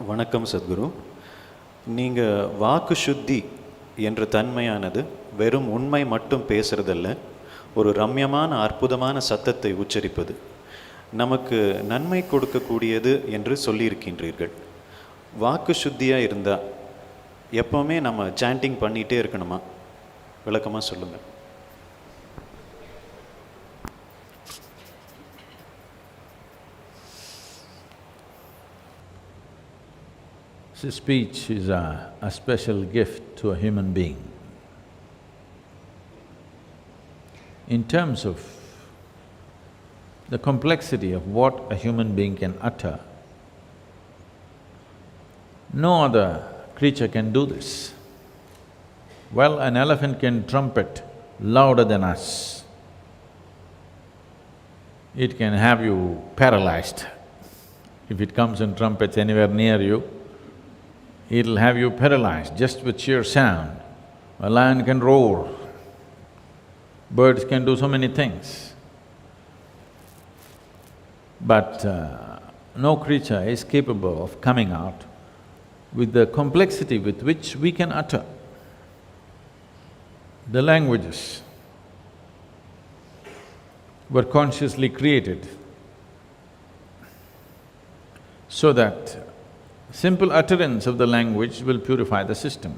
வணக்கம் சத்குரு. நீங்கள் வாக்கு சுத்தி என்ற தன்மையானது வெறும் உண்மை மட்டும் பேசுறதல்ல, ஒரு ரம்யமான அற்புதமான சத்தத்தை உச்சரிப்பது, நமக்கு நன்மை கொடுக்கக்கூடியது என்று சொல்லியிருக்கின்றீர்கள். வாக்கு சுத்தியாக இருந்தால் எப்போவுமே நம்ம சாண்டிங் பண்ணிகிட்டே இருக்கணுமா? விளக்கமாக சொல்லுங்கள். So speech is a special gift to a human being. In terms of the complexity of what a human being can utter, no other creature can do this. Well, an elephant can trumpet louder than us. It can have you paralyzed. If it comes and trumpets anywhere near you, it'll have you paralyzed just with sheer sound. A lion can roar, birds can do so many things. But no creature is capable of coming out with the complexity with which we can utter. The languages were consciously created so that simple utterance of the language will purify the system.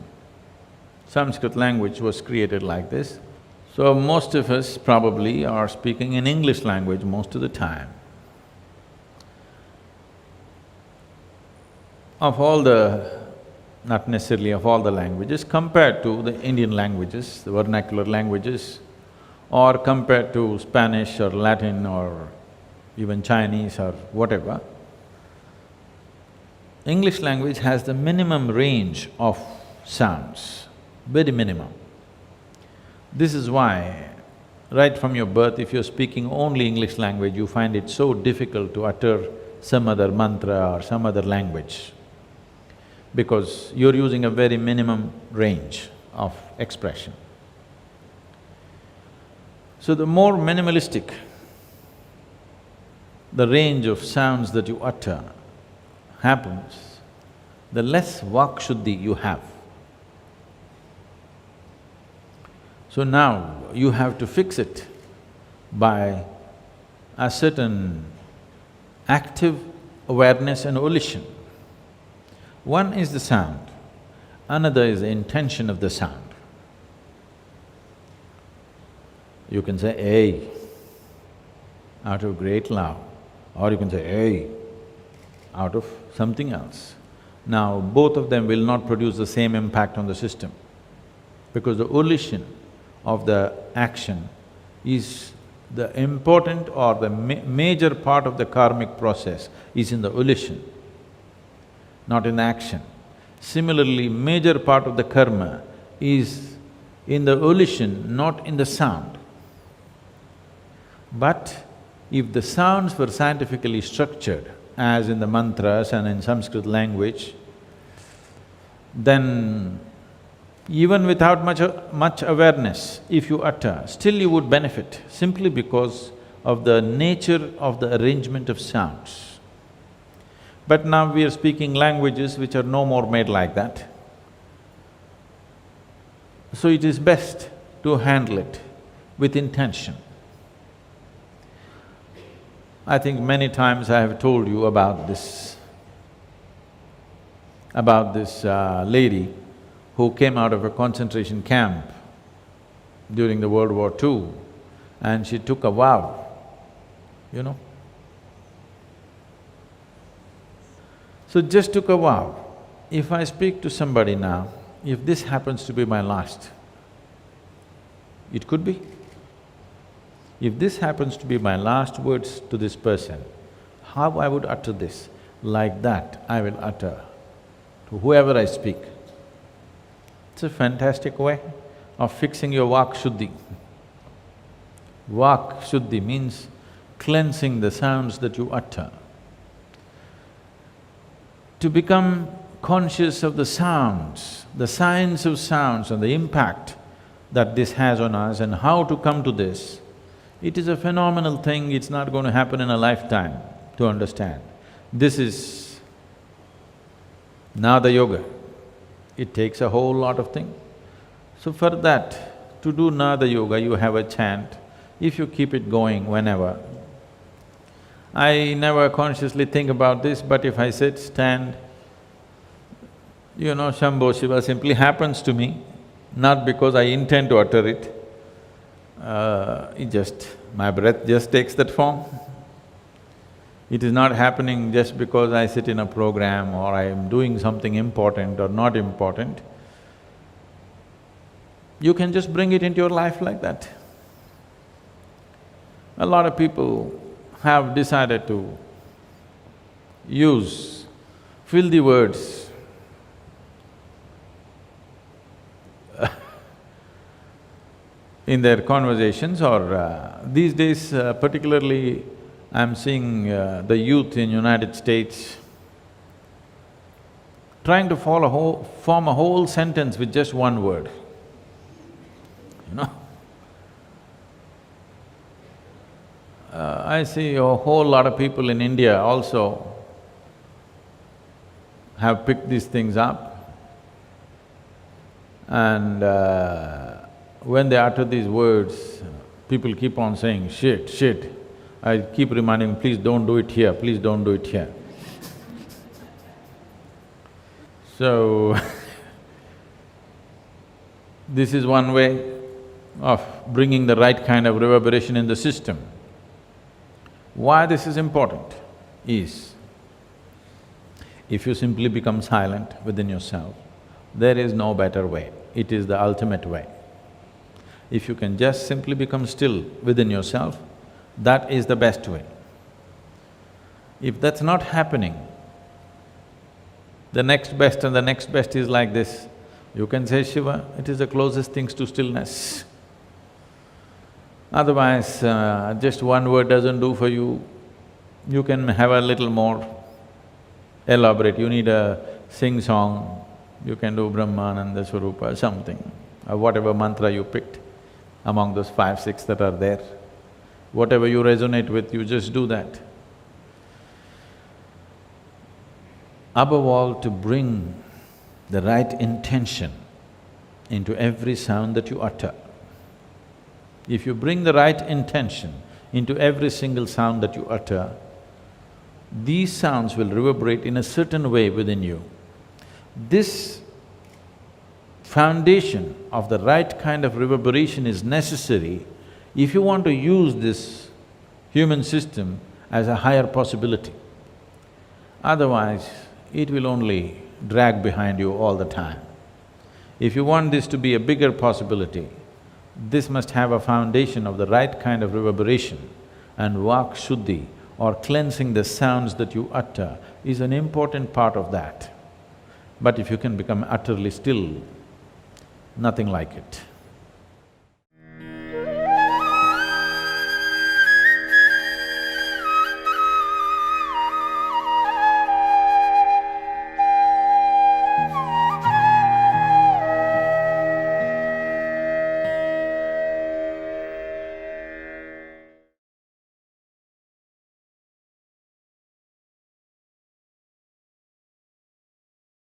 Sanskrit language was created like this. So most of us probably are speaking in English language most of the time. Of all the… not necessarily of all the languages, compared to the Indian languages, the vernacular languages, or compared to Spanish or Latin or even Chinese or whatever, English language has the minimum range of sounds, very minimum. This is why, right from your birth, if you're speaking only English language, you find it so difficult to utter some other mantra or some other language, because you're using a very minimum range of expression. So the more minimalistic the range of sounds that you utter happens, the less Vak Shuddhi you have. So now you have to fix it by a certain active awareness and volition. One is the sound, another is the intention of the sound. You can say, "Hey," out of great love, or you can say, "Hey," out of something else. Now, both of them will not produce the same impact on the system, because the volition of the action is the important or the major part of the karmic process is in the volition, not in the action. Similarly, major part of the karma is in the volition, not in the sound. But if the sounds were scientifically structured, as in the mantras and in Sanskrit language, then even without much awareness, if you utter, still you would benefit, simply because of the nature of the arrangement of sounds. But now we are speaking languages which are no more made like that. So it is best to handle it with intention. I think many times I have told you about this lady who came out of a concentration camp during the World War II, and she took a vow, you know. So just took a vow, if I speak to somebody now, if this happens to be my last, it could be. If this happens to be my last words to this person, how I would utter this? Like that I will utter to whoever I speak. It's a fantastic way of fixing your Vak Shuddhi. Vak Shuddhi means cleansing the sounds that you utter. To become conscious of the sounds, the science of sounds and the impact that this has on us and how to come to this, it is a phenomenal thing, it's not going to happen in a lifetime to understand. This is Nada yoga, it takes a whole lot of things. So for that, to do Nada yoga, you have a chant, if you keep it going whenever. I never consciously think about this, but if I sit, stand, Shambho Shiva simply happens to me, not because I intend to utter it. My breath just takes that form. It is not happening just because I sit in a program or I am doing something important or not important. You can just bring it into your life like that. A lot of people have decided to use filthy words in their conversations, or these days particularly I'm seeing the youth in United States trying to form a whole sentence with just one word, I see a whole lot of people in India also have picked these things up, and when they utter these words, people keep on saying, shit, shit. I keep reminding them, please don't do it here, please don't do it here. So, this is one way of bringing the right kind of reverberation in the system. Why this is important is, if you simply become silent within yourself, there is no better way, it is the ultimate way. If you can just simply become still within yourself, that is the best way. If that's not happening, the next best and the next best is like this. You can say Shiva, it is the closest things to stillness. Otherwise, just one word doesn't do for you. You can have a little more elaborate, you need a sing-song, you can do Brahmananda Swarupa, something, or whatever mantra you picked among those 5, 6 that are there. Whatever you resonate with, you just do that. Above all, to bring the right intention into every sound that you utter. If you bring the right intention into every single sound that you utter, these sounds will reverberate in a certain way within you. This foundation of the right kind of reverberation is necessary if you want to use this human system as a higher possibility. Otherwise, it will only drag behind you all the time. If you want this to be a bigger possibility, this must have a foundation of the right kind of reverberation, and Vak Shuddhi, or cleansing the sounds that you utter, is an important part of that. But if you can become utterly still, nothing like it.